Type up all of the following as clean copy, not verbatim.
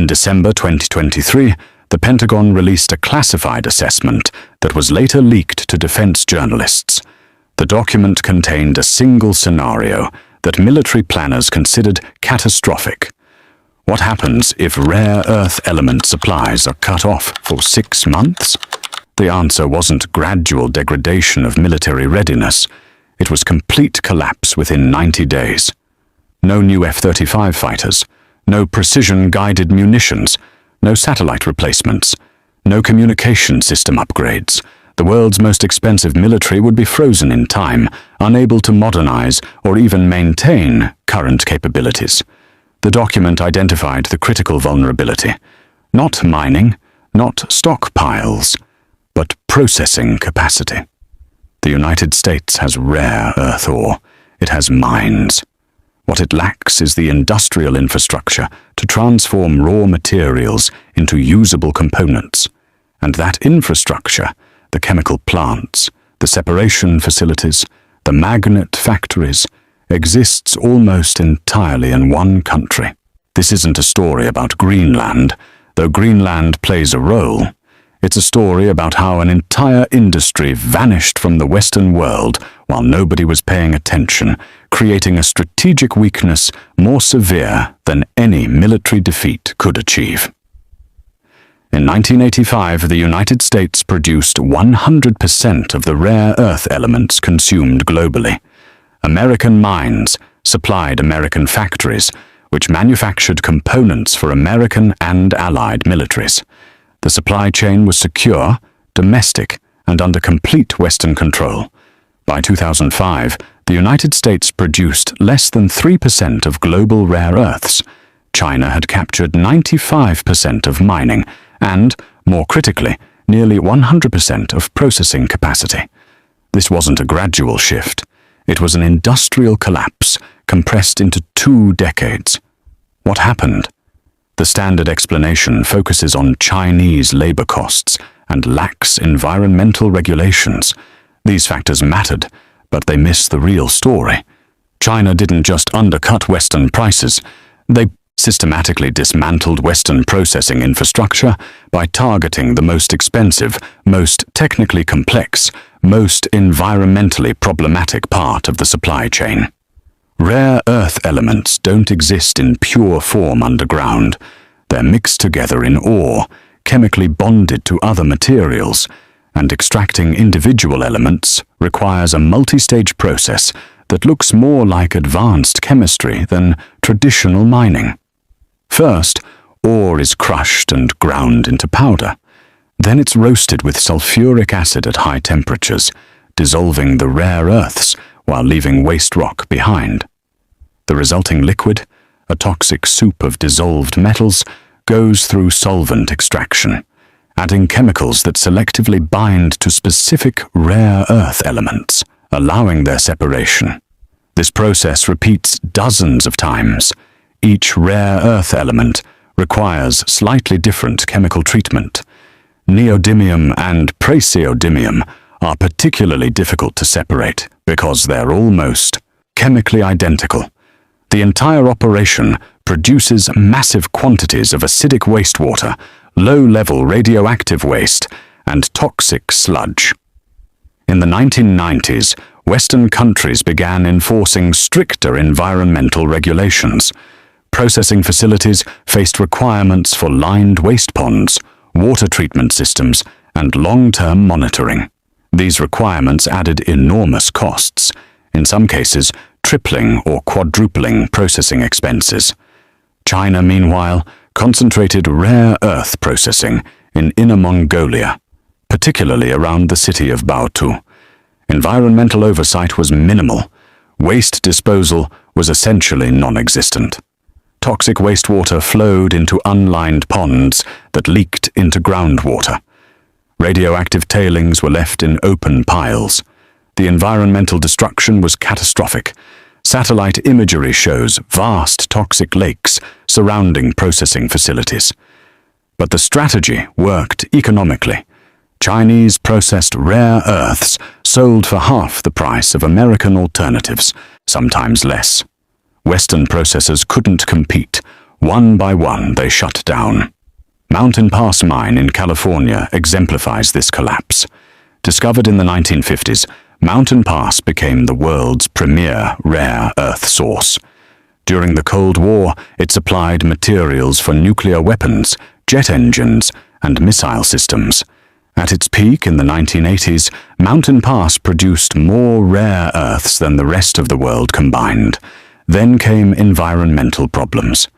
In December 2023, the Pentagon released a classified assessment that was later leaked to defense journalists. The document contained a single scenario that military planners considered catastrophic. What happens if rare earth element supplies are cut off for 6 months? The answer wasn't gradual degradation of military readiness. It was complete collapse within 90 days. No new F-35 fighters, no precision-guided munitions, no satellite replacements, no communication system upgrades. The world's most expensive military would be frozen in time, unable to modernize or even maintain current capabilities. The document identified the critical vulnerability. Not mining, not stockpiles, but processing capacity. The United States has rare earth ore. It has mines. What it lacks is the industrial infrastructure to transform raw materials into usable components. And that infrastructure, the chemical plants, the separation facilities, the magnet factories, exists almost entirely in one country. This isn't a story about Greenland, though Greenland plays a role. It's a story about how an entire industry vanished from the Western world while nobody was paying attention, creating a strategic weakness more severe than any military defeat could achieve. In 1985, the United States produced 100% of the rare earth elements consumed globally. American mines supplied American factories, which manufactured components for American and Allied militaries. The supply chain was secure, domestic, and under complete Western control. By 2005, the United States produced less than 3% of global rare earths. China had captured 95% of mining and, more critically, nearly 100% of processing capacity. This wasn't a gradual shift. It was an industrial collapse compressed into 2 decades. What happened? The standard explanation focuses on Chinese labor costs and lacks environmental regulations. These factors mattered, but they miss the real story. China didn't just undercut Western prices. They systematically dismantled Western processing infrastructure by targeting the most expensive, most technically complex, most environmentally problematic part of the supply chain. Rare earth elements don't exist in pure form underground. They're mixed together in ore, chemically bonded to other materials, and extracting individual elements requires a multi-stage process that looks more like advanced chemistry than traditional mining. First, ore is crushed and ground into powder. Then it's roasted with sulfuric acid at high temperatures, dissolving the rare earths while leaving waste rock behind. The resulting liquid, a toxic soup of dissolved metals, goes through solvent extraction, adding chemicals that selectively bind to specific rare earth elements, allowing their separation. This process repeats dozens of times. Each rare earth element requires slightly different chemical treatment. Neodymium and praseodymium are particularly difficult to separate because they're almost chemically identical. The entire operation produces massive quantities of acidic wastewater, low-level radioactive waste, and toxic sludge. In the 1990s, Western countries began enforcing stricter environmental regulations. Processing facilities faced requirements for lined waste ponds, water treatment systems, and long-term monitoring. These requirements added enormous costs, in some cases tripling or quadrupling processing expenses. China, meanwhile, concentrated rare earth processing in Inner Mongolia, particularly around the city of Baotou. Environmental oversight was minimal. Waste disposal was essentially non-existent. Toxic wastewater flowed into unlined ponds that leaked into groundwater. Radioactive tailings were left in open piles. The environmental destruction was catastrophic. Satellite imagery shows vast toxic lakes surrounding processing facilities. But the strategy worked economically. Chinese processed rare earths sold for half the price of American alternatives, sometimes less. Western processors couldn't compete. One by one, they shut down. Mountain Pass Mine in California exemplifies this collapse. Discovered in the 1950s, Mountain Pass became the world's premier rare earth source. During the Cold War, it supplied materials for nuclear weapons, jet engines, and missile systems. At its peak in the 1980s, Mountain Pass produced more rare earths than the rest of the world combined. Then came environmental problems.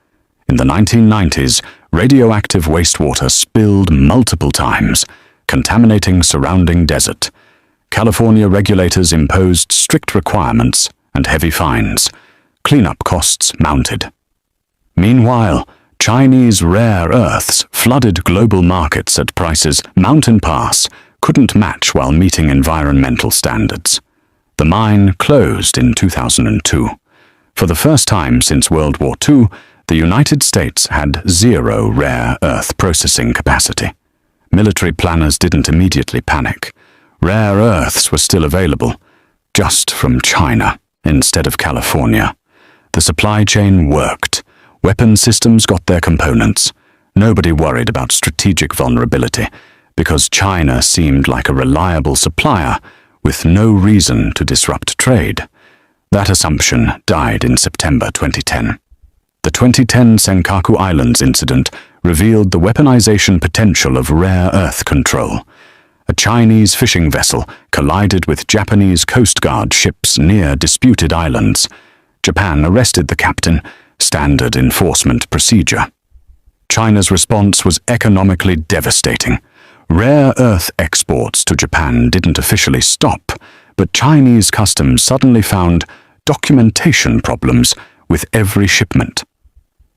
In the 1990s, radioactive wastewater spilled multiple times, contaminating surrounding desert. California regulators imposed strict requirements and heavy fines. Cleanup costs mounted. Meanwhile, Chinese rare earths flooded global markets at prices Mountain Pass couldn't match while meeting environmental standards. The mine closed in 2002. For the first time since World War II, the United States had zero rare earth processing capacity. Military planners didn't immediately panic. Rare earths were still available, just from China instead of California. The supply chain worked. Weapon systems got their components. Nobody worried about strategic vulnerability because China seemed like a reliable supplier with no reason to disrupt trade. That assumption died in September 2010. The 2010 Senkaku Islands incident revealed the weaponization potential of rare earth control. A Chinese fishing vessel collided with Japanese Coast Guard ships near disputed islands. Japan arrested the captain. Standard enforcement procedure. China's response was economically devastating. Rare earth exports to Japan didn't officially stop, but Chinese customs suddenly found documentation problems with every shipment.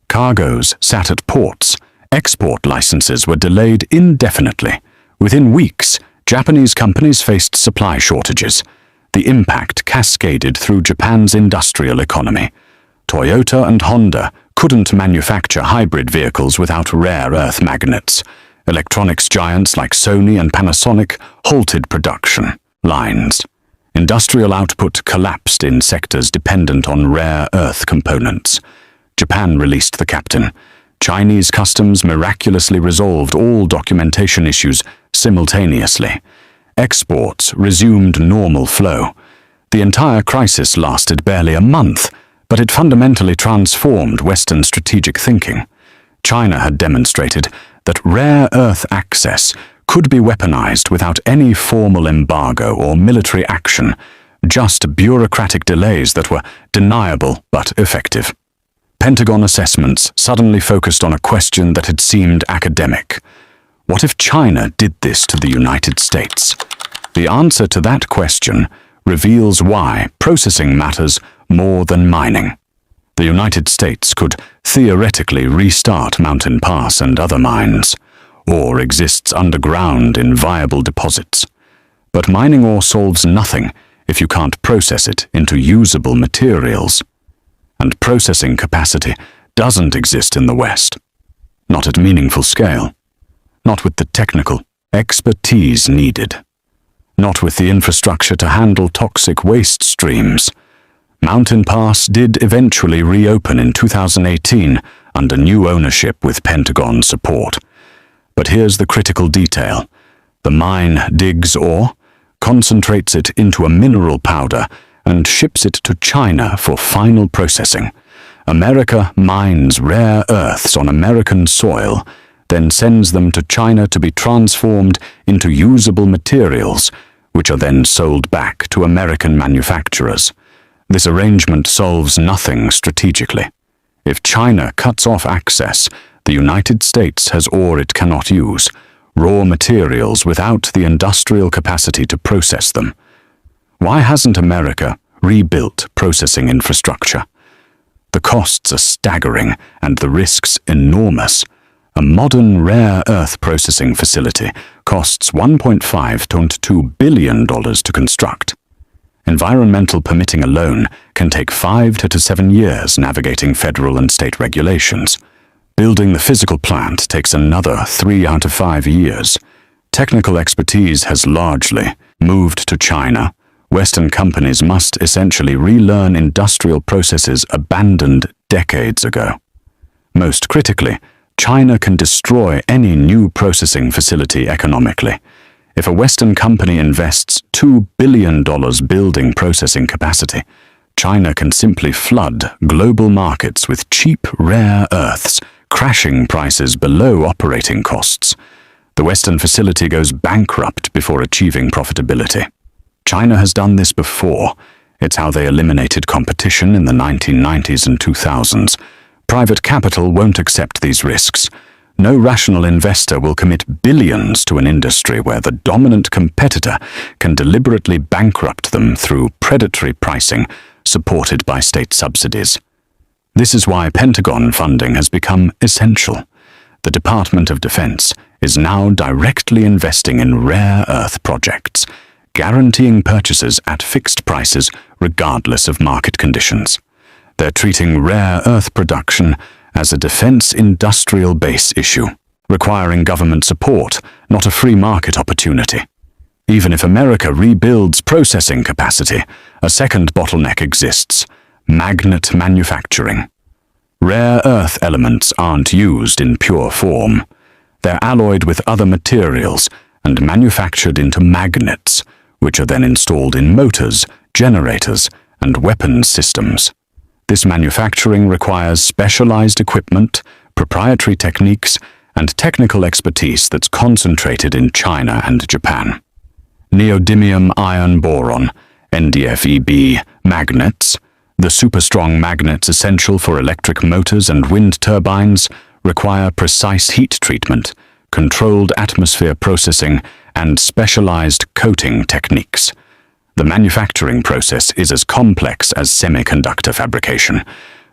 Cargoes sat at ports. Export licenses were delayed indefinitely. Within weeks, Japanese companies faced supply shortages. The impact cascaded through Japan's industrial economy. Toyota and Honda couldn't manufacture hybrid vehicles without rare earth magnets. Electronics giants like Sony and Panasonic halted production lines. Industrial output collapsed in sectors dependent on rare earth components. Japan released the captain. Chinese customs miraculously resolved all documentation issues simultaneously. Exports resumed normal flow. The entire crisis lasted barely a month, but it fundamentally transformed Western strategic thinking. China had demonstrated that rare earth access could be weaponized without any formal embargo or military action, just bureaucratic delays that were deniable but effective. Pentagon assessments suddenly focused on a question that had seemed academic. What if China did this to the United States? The answer to that question reveals why processing matters more than mining. The United States could theoretically restart Mountain Pass and other mines, or exists underground in viable deposits. But mining ore solves nothing if you can't process it into usable materials. And processing capacity doesn't exist in the West. Not at meaningful scale. Not with the technical expertise needed. Not with the infrastructure to handle toxic waste streams. Mountain Pass did eventually reopen in 2018 under new ownership with Pentagon support. But here's the critical detail. The mine digs ore, concentrates it into a mineral powder, and ships it to China for final processing. America mines rare earths on American soil, then sends them to China to be transformed into usable materials, which are then sold back to American manufacturers. This arrangement solves nothing strategically. If China cuts off access, the United States has ore it cannot use, raw materials without the industrial capacity to process them. Why hasn't America rebuilt processing infrastructure? The costs are staggering and the risks enormous. A modern rare earth processing facility costs $1.5 to $2 billion to construct. Environmental permitting alone can take 5 to 7 years navigating federal and state regulations. Building the physical plant takes another 3 to 5 years. Technical expertise has largely moved to China. Western companies must essentially relearn industrial processes abandoned decades ago. Most critically, China can destroy any new processing facility economically. If a Western company invests $2 billion building processing capacity, China can simply flood global markets with cheap rare earths, crashing prices below operating costs. The Western facility goes bankrupt before achieving profitability. China has done this before. It's how they eliminated competition in the 1990s and 2000s. Private capital won't accept these risks. No rational investor will commit billions to an industry where the dominant competitor can deliberately bankrupt them through predatory pricing supported by state subsidies. This is why Pentagon funding has become essential. The Department of Defense is now directly investing in rare earth projects, guaranteeing purchases at fixed prices regardless of market conditions. They're treating rare earth production as a defense industrial base issue, requiring government support, not a free market opportunity. Even if America rebuilds processing capacity, a second bottleneck exists: magnet manufacturing. Rare earth elements aren't used in pure form. They're alloyed with other materials and manufactured into magnets, which are then installed in motors, generators, and weapons systems. This manufacturing requires specialized equipment, proprietary techniques, and technical expertise that's concentrated in China and Japan. Neodymium iron boron, NdFeB, magnets, the super-strong magnets essential for electric motors and wind turbines, require precise heat treatment, controlled atmosphere processing, and specialized coating techniques. The manufacturing process is as complex as semiconductor fabrication.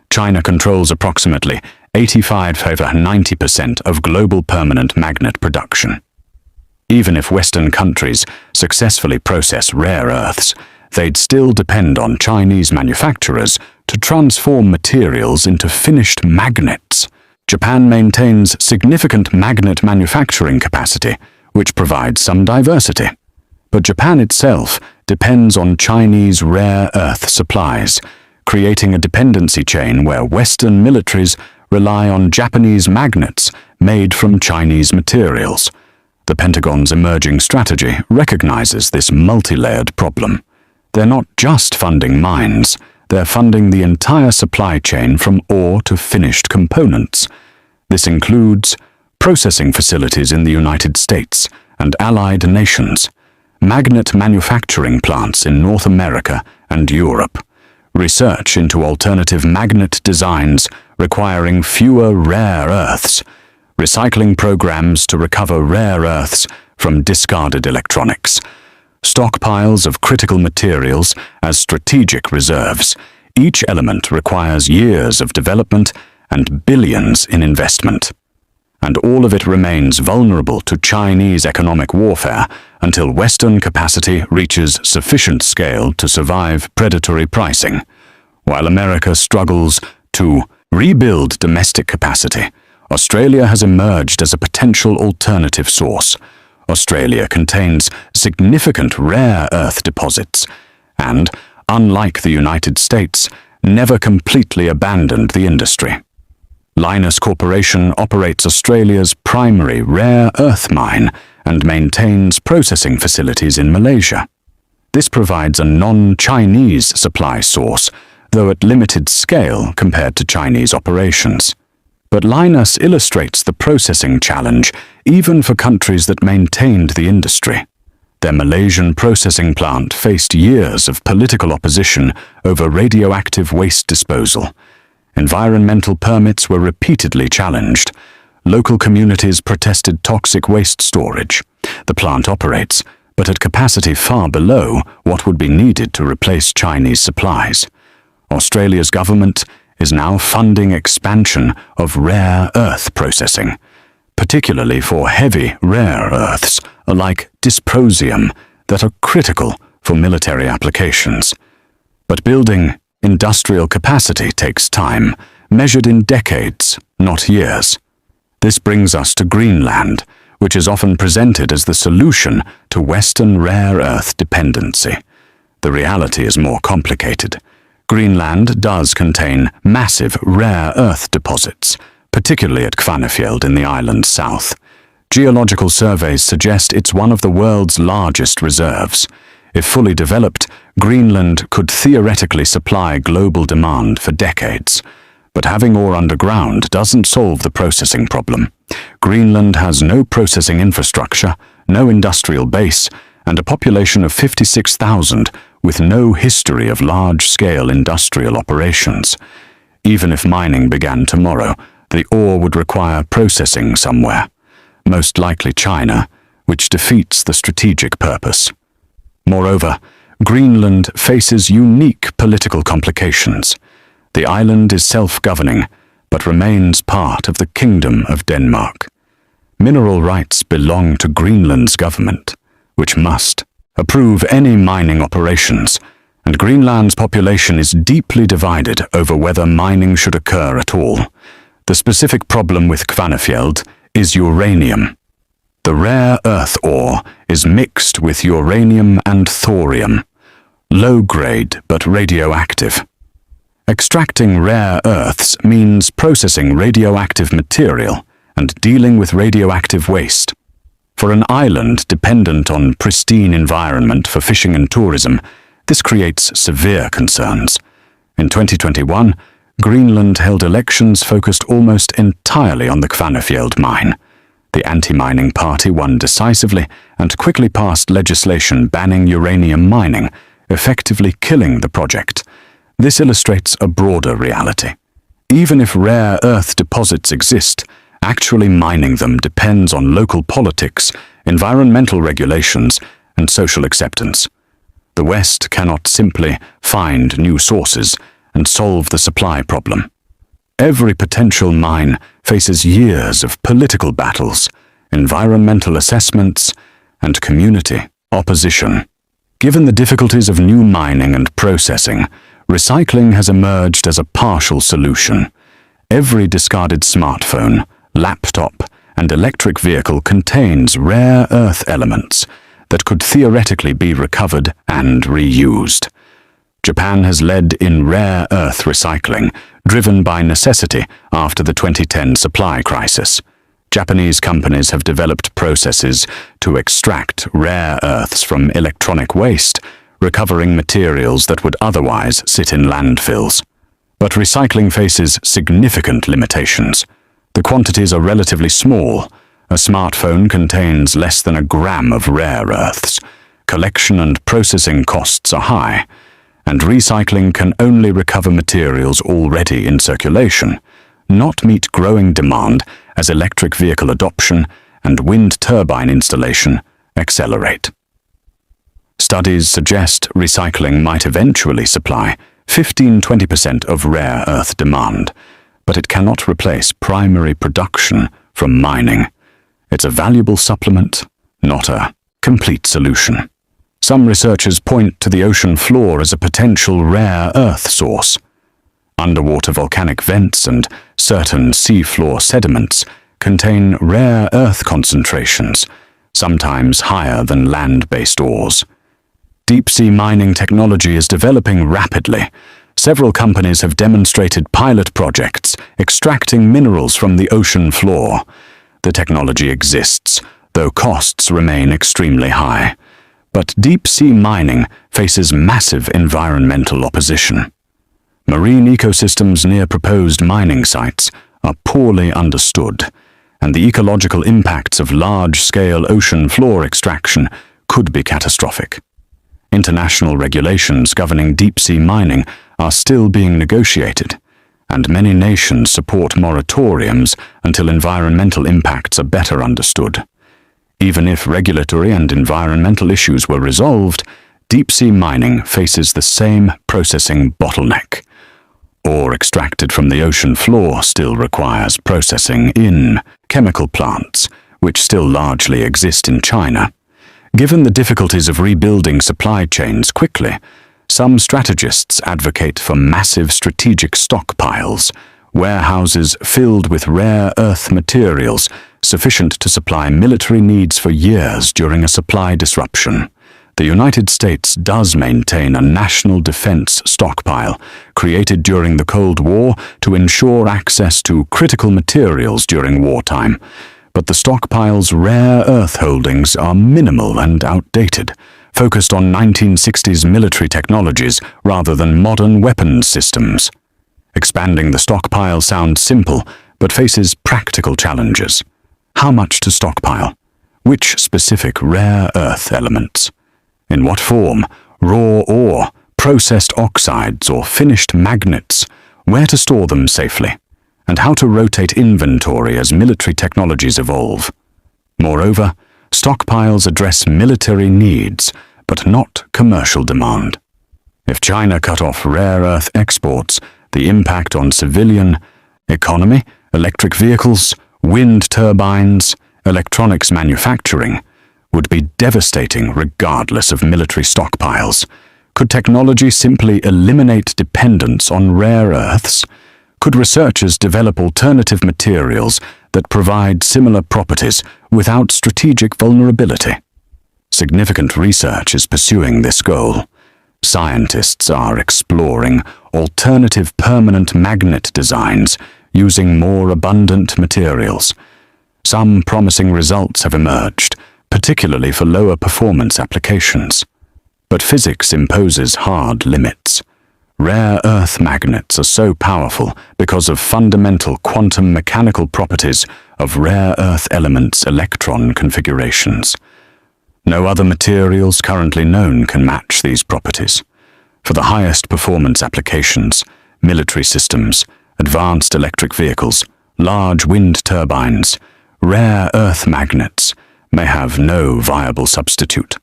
China controls approximately 85–90% of global permanent magnet production. Even if Western countries successfully process rare earths, they'd still depend on Chinese manufacturers to transform materials into finished magnets. Japan maintains significant magnet manufacturing capacity, which provides some diversity. But Japan itself depends on Chinese rare earth supplies, creating a dependency chain where Western militaries rely on Japanese magnets made from Chinese materials. The Pentagon's emerging strategy recognizes this multi-layered problem. They're not just funding mines, they're funding the entire supply chain from ore to finished components. This includes processing facilities in the United States and allied nations, magnet manufacturing plants in North America and Europe, research into alternative magnet designs requiring fewer rare earths, recycling programs to recover rare earths from discarded electronics, stockpiles of critical materials as strategic reserves. Each element requires years of development and billions in investment. And all of it remains vulnerable to Chinese economic warfare until Western capacity reaches sufficient scale to survive predatory pricing. While America struggles to rebuild domestic capacity, Australia has emerged as a potential alternative source. Australia contains significant rare earth deposits and, unlike the United States, never completely abandoned the industry. Lynas Corporation operates Australia's primary rare earth mine and maintains processing facilities in Malaysia. This provides a non-Chinese supply source, though at limited scale compared to Chinese operations. But Lynas illustrates the processing challenge even for countries that maintained the industry. Their Malaysian processing plant faced years of political opposition over radioactive waste disposal. Environmental permits were repeatedly challenged. Local communities protested toxic waste storage. The plant operates, but at capacity far below what would be needed to replace Chinese supplies. Australia's government is now funding expansion of rare earth processing, particularly for heavy rare earths like dysprosium that are critical for military applications. But building industrial capacity takes time, measured in decades, not years. This brings us to Greenland, which is often presented as the solution to Western rare earth dependency. The reality is more complicated. Greenland does contain massive rare earth deposits, particularly at Kvanefjeld in the island's south. Geological surveys suggest it's one of the world's largest reserves. If fully developed, Greenland could theoretically supply global demand for decades. But having ore underground doesn't solve the processing problem. Greenland has no processing infrastructure, no industrial base, and a population of 56,000 with no history of large-scale industrial operations. Even if mining began tomorrow, the ore would require processing somewhere, most likely China, which defeats the strategic purpose. Moreover, Greenland faces unique political complications. The island is self-governing, but remains part of the Kingdom of Denmark. Mineral rights belong to Greenland's government, which must approve any mining operations, and Greenland's population is deeply divided over whether mining should occur at all. The specific problem with Kvanefjeld is uranium. The rare earth ore is mixed with uranium and thorium, low-grade but radioactive. Extracting rare earths means processing radioactive material and dealing with radioactive waste. For an island dependent on pristine environment for fishing and tourism, this creates severe concerns. In 2021, Greenland held elections focused almost entirely on the Kvanefjeld mine. The anti-mining party won decisively and quickly passed legislation banning uranium mining, effectively killing the project. This illustrates a broader reality. Even if rare earth deposits exist, actually mining them depends on local politics, environmental regulations, and social acceptance. The West cannot simply find new sources and solve the supply problem. Every potential mine faces years of political battles, environmental assessments, and community opposition. Given the difficulties of new mining and processing, recycling has emerged as a partial solution. Every discarded smartphone, laptop, and electric vehicle contains rare earth elements that could theoretically be recovered and reused. Japan has led in rare earth recycling, driven by necessity after the 2010 supply crisis. Japanese companies have developed processes to extract rare earths from electronic waste, recovering materials that would otherwise sit in landfills. But recycling faces significant limitations. The quantities are relatively small. A smartphone contains less than a gram of rare earths. Collection and processing costs are high, and recycling can only recover materials already in circulation, not meet growing demand as electric vehicle adoption and wind turbine installation accelerate. Studies suggest recycling might eventually supply 15–20% of rare earth demand, but it cannot replace primary production from mining. It's a valuable supplement, not a complete solution. Some researchers point to the ocean floor as a potential rare earth source. Underwater volcanic vents and certain seafloor sediments contain rare earth concentrations, sometimes higher than land-based ores. Deep-sea mining technology is developing rapidly. Several companies have demonstrated pilot projects extracting minerals from the ocean floor. The technology exists, though costs remain extremely high. But deep-sea mining faces massive environmental opposition. Marine ecosystems near proposed mining sites are poorly understood, and the ecological impacts of large-scale ocean floor extraction could be catastrophic. International regulations governing deep-sea mining are still being negotiated, and many nations support moratoriums until environmental impacts are better understood. Even if regulatory and environmental issues were resolved, deep-sea mining faces the same processing bottleneck. Ore extracted from the ocean floor still requires processing in chemical plants, which still largely exist in China. Given the difficulties of rebuilding supply chains quickly, some strategists advocate for massive strategic stockpiles, warehouses filled with rare earth materials sufficient to supply military needs for years during a supply disruption. The United States does maintain a national defense stockpile created during the Cold War to ensure access to critical materials during wartime, but the stockpile's rare earth holdings are minimal and outdated, focused on 1960s military technologies rather than modern weapons systems. Expanding the stockpile sounds simple, but faces practical challenges. How much to stockpile? Which specific rare earth elements? In what form? Raw ore, processed oxides, or finished magnets? Where to store them safely? And how to rotate inventory as military technologies evolve. Moreover, stockpiles address military needs, but not commercial demand. If China cut off rare earth exports, the impact on civilian economy, electric vehicles, wind turbines, electronics manufacturing would be devastating regardless of military stockpiles. Could technology simply eliminate dependence on rare earths? Could researchers develop alternative materials that provide similar properties without strategic vulnerability? Significant research is pursuing this goal. Scientists are exploring alternative permanent magnet designs using more abundant materials. Some promising results have emerged, particularly for lower performance applications. But physics imposes hard limits. Rare earth magnets are so powerful because of fundamental quantum mechanical properties of rare earth elements' electron configurations. No other materials currently known can match these properties. For the highest performance applications, military systems, advanced electric vehicles, large wind turbines, rare earth magnets may have no viable substitute.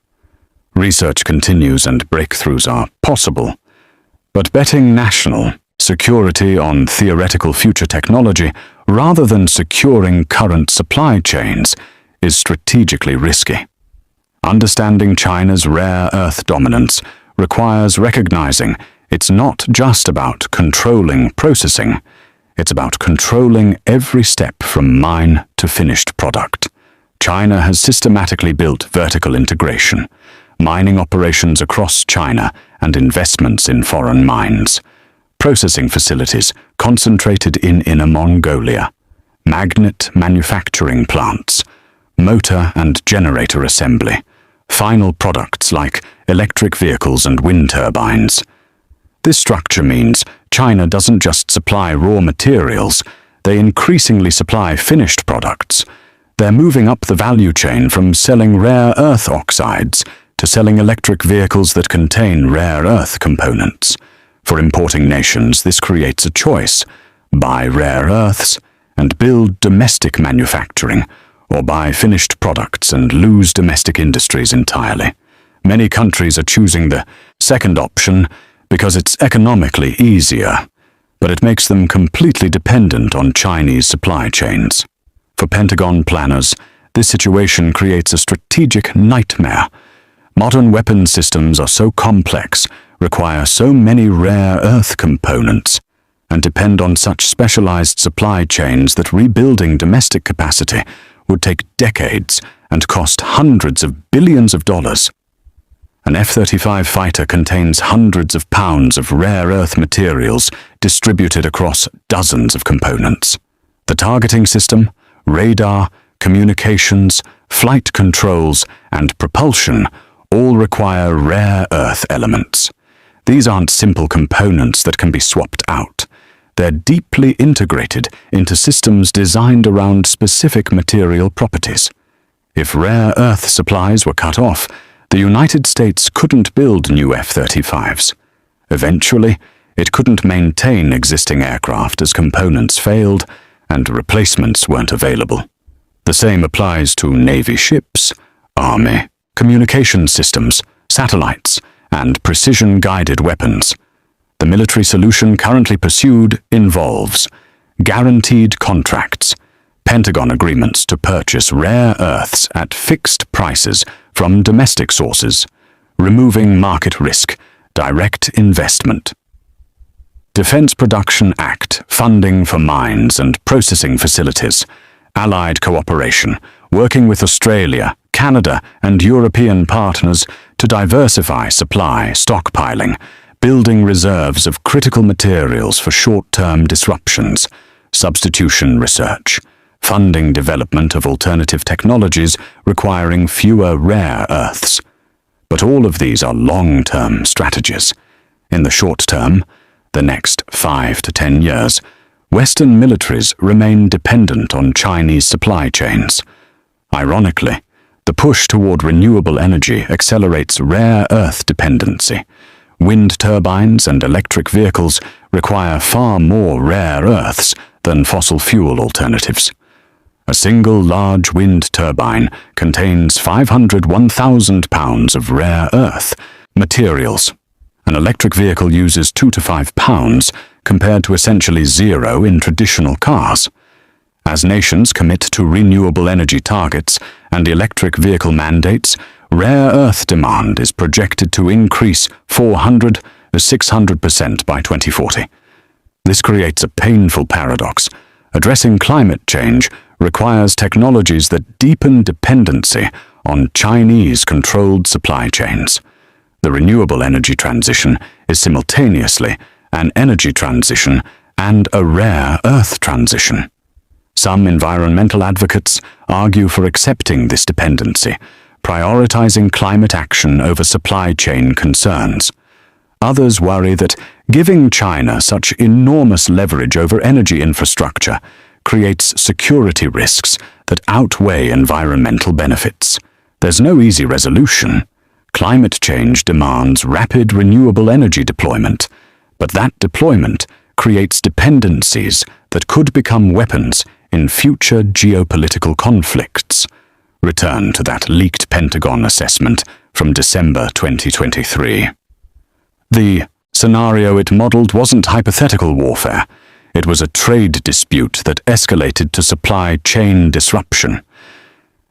Research continues and breakthroughs are possible, but betting national security on theoretical future technology rather than securing current supply chains is strategically risky. Understanding China's rare earth dominance requires recognizing it's not just about controlling processing, it's about controlling every step from mine to finished product. China has systematically built vertical integration, mining operations across China and investments in foreign mines, processing facilities concentrated in Inner Mongolia, magnet manufacturing plants, motor and generator assembly, final products like electric vehicles and wind turbines. This structure means China doesn't just supply raw materials, they increasingly supply finished products. They're moving up the value chain from selling rare earth oxides to selling electric vehicles that contain rare earth components. For importing nations, this creates a choice: buy rare earths and build domestic manufacturing, or buy finished products and lose domestic industries entirely. Many countries are choosing the second option because it's economically easier, but it makes them completely dependent on Chinese supply chains. For Pentagon planners, this situation creates a strategic nightmare. Modern weapon systems are so complex, require so many rare earth components, and depend on such specialized supply chains that rebuilding domestic capacity would take decades and cost hundreds of billions of dollars. An F-35 fighter contains hundreds of pounds of rare earth materials distributed across dozens of components. The targeting system, radar, communications, flight controls, and propulsion all require rare earth elements. These aren't simple components that can be swapped out. They're deeply integrated into systems designed around specific material properties. If rare earth supplies were cut off, the United States couldn't build new F-35s. Eventually, it couldn't maintain existing aircraft as components failed and replacements weren't available. The same applies to Navy ships, Army, communication systems, satellites, and precision-guided weapons. The military solution currently pursued involves guaranteed contracts, Pentagon agreements to purchase rare earths at fixed prices from domestic sources, removing market risk, direct investment. Defense Production Act, funding for mines and processing facilities, allied cooperation, working with Australia, Canada, and European partners to to diversify supply, stockpiling, building reserves of critical materials for short-term disruptions, substitution research, funding development of alternative technologies requiring fewer rare earths. But all of these are long-term strategies. In the short term, the next 5 to 10 years, Western militaries remain dependent on Chinese supply chains. Ironically, the push toward renewable energy accelerates rare earth dependency. Wind turbines and electric vehicles require far more rare earths than fossil fuel alternatives. A single large wind turbine contains 1,000 pounds of rare earth materials. An electric vehicle uses 2 to 5 pounds, compared to essentially zero in traditional cars. As nations commit to renewable energy targets and electric vehicle mandates, rare earth demand is projected to increase 400 to 600% by 2040. This creates a painful paradox. Addressing climate change requires technologies that deepen dependency on Chinese-controlled supply chains. The renewable energy transition is simultaneously an energy transition and a rare earth transition. Some environmental advocates argue for accepting this dependency, prioritizing climate action over supply chain concerns. Others worry that giving China such enormous leverage over energy infrastructure creates security risks that outweigh environmental benefits. There's no easy resolution. Climate change demands rapid renewable energy deployment, but that deployment creates dependencies that could become weapons in future geopolitical conflicts. Return to that leaked Pentagon assessment from December 2023. The scenario it modeled wasn't hypothetical warfare. It was a trade dispute that escalated to supply chain disruption.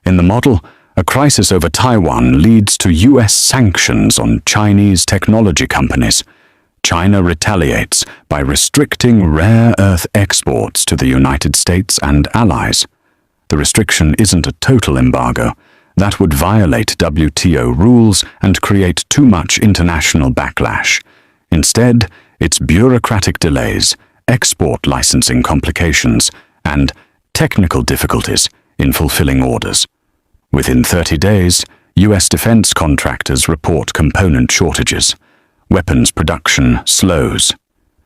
In the model, a crisis over Taiwan leads to US sanctions on Chinese technology companies. China retaliates by restricting rare earth exports to the United States and allies. The restriction isn't a total embargo. That would violate WTO rules and create too much international backlash. Instead, it's bureaucratic delays, export licensing complications, and technical difficulties in fulfilling orders. Within 30 days, US defense contractors report component shortages. Weapons production slows.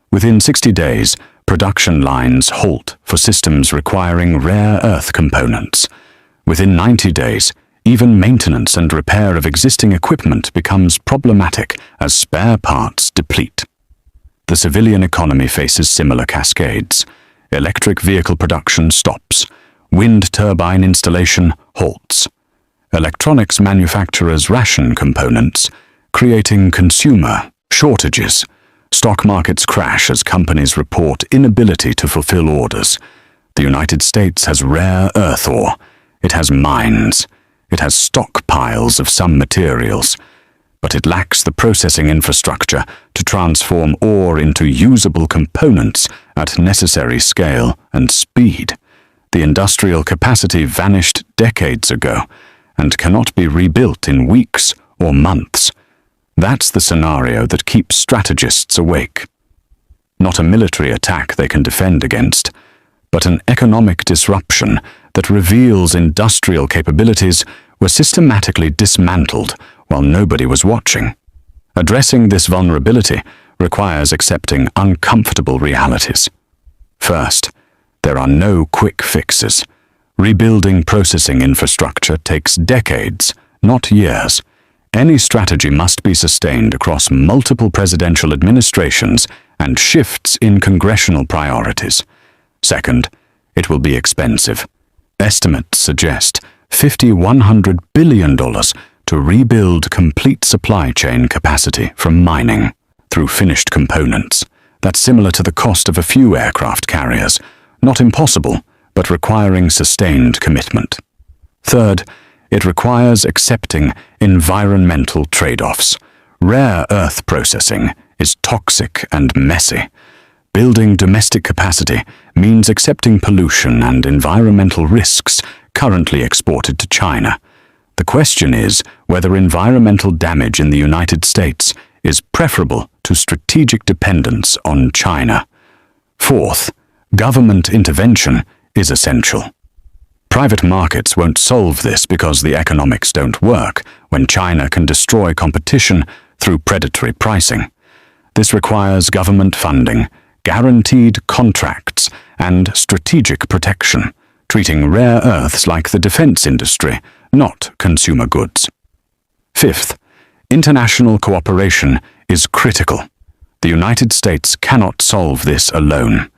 Within 60 days, production lines halt for systems requiring rare earth components. Within 90 days, even maintenance and repair of existing equipment becomes problematic as spare parts deplete. The civilian economy faces similar cascades. Electric vehicle production stops. Wind turbine installation halts. Electronics manufacturers ration components, creating consumer shortages. Stock markets crash as companies report inability to fulfill orders. The United States has rare earth ore. It has mines. It has stockpiles of some materials. But it lacks the processing infrastructure to transform ore into usable components at necessary scale and speed. The industrial capacity vanished decades ago and cannot be rebuilt in weeks or months. That's the scenario that keeps strategists awake. Not a military attack they can defend against, but an economic disruption that reveals industrial capabilities were systematically dismantled while nobody was watching. Addressing this vulnerability requires accepting uncomfortable realities. First, there are no quick fixes. Rebuilding processing infrastructure takes decades, not years. Any strategy must be sustained across multiple presidential administrations and shifts in congressional priorities. Second, it will be expensive. Estimates suggest $50–100 billion to rebuild complete supply chain capacity from mining through finished components. That's similar to the cost of a few aircraft carriers. Not impossible, but requiring sustained commitment. Third, it requires accepting environmental trade-offs. Rare earth processing is toxic and messy. Building domestic capacity means accepting pollution and environmental risks currently exported to China. The question is whether environmental damage in the United States is preferable to strategic dependence on China. Fourth, government intervention is essential. Private markets won't solve this because the economics don't work when China can destroy competition through predatory pricing. This requires government funding, guaranteed contracts, and strategic protection, treating rare earths like the defense industry, not consumer goods. Fifth, international cooperation is critical. The United States cannot solve this alone.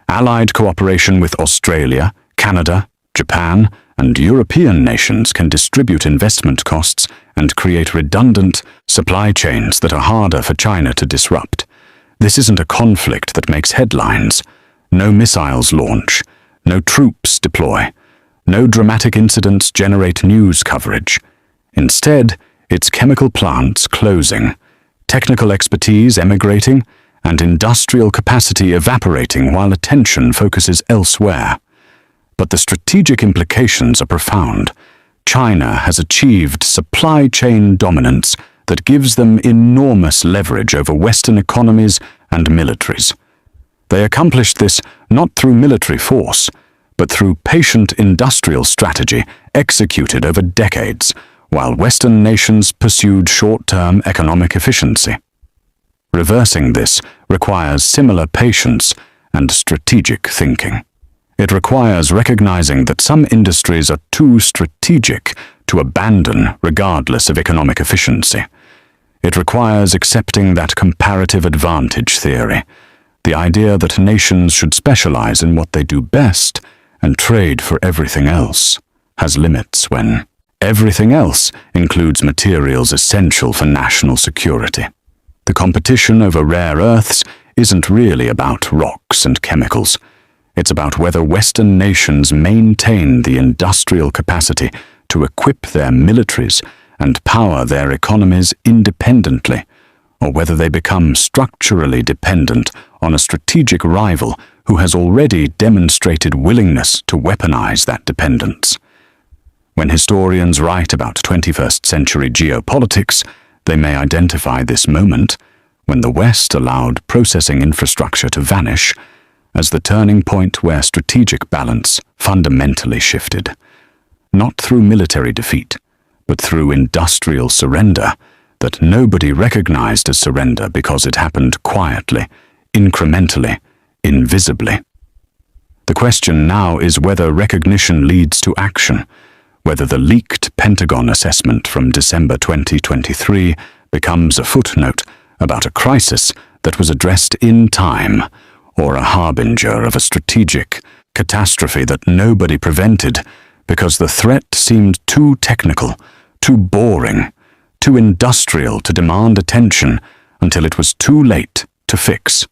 Allied cooperation with Australia, Canada, Japan, and European nations can distribute investment costs and create redundant supply chains that are harder for China to disrupt. This isn't a conflict that makes headlines. No missiles launch, no troops deploy, no dramatic incidents generate news coverage. Instead, it's chemical plants closing, technical expertise emigrating, and industrial capacity evaporating while attention focuses elsewhere. But the strategic implications are profound. China has achieved supply chain dominance that gives them enormous leverage over Western economies and militaries. They accomplished this not through military force, but through patient industrial strategy executed over decades, while Western nations pursued short-term economic efficiency. Reversing this requires similar patience and strategic thinking. It requires recognizing that some industries are too strategic to abandon regardless of economic efficiency. It requires accepting that comparative advantage theory, the idea that nations should specialize in what they do best and trade for everything else, has limits when everything else includes materials essential for national security. The competition over rare earths isn't really about rocks and chemicals. It's about whether Western nations maintain the industrial capacity to equip their militaries and power their economies independently, or whether they become structurally dependent on a strategic rival who has already demonstrated willingness to weaponize that dependence. When historians write about 21st century geopolitics, they may identify this moment, when the West allowed processing infrastructure to vanish, as the turning point where strategic balance fundamentally shifted. Not through military defeat, but through industrial surrender that nobody recognized as surrender because it happened quietly, incrementally, invisibly. The question now is whether recognition leads to action, whether the leaked Pentagon assessment from December 2023 becomes a footnote about a crisis that was addressed in time, or a harbinger of a strategic catastrophe that nobody prevented because the threat seemed too technical, too boring, too industrial to demand attention until it was too late to fix.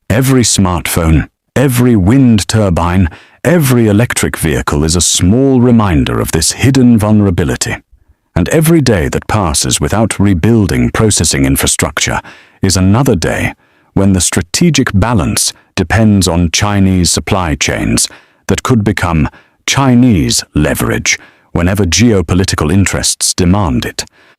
Every smartphone, every wind turbine, every electric vehicle is a small reminder of this hidden vulnerability. And every day that passes without rebuilding processing infrastructure is another day when the strategic balance depends on Chinese supply chains that could become Chinese leverage whenever geopolitical interests demand it.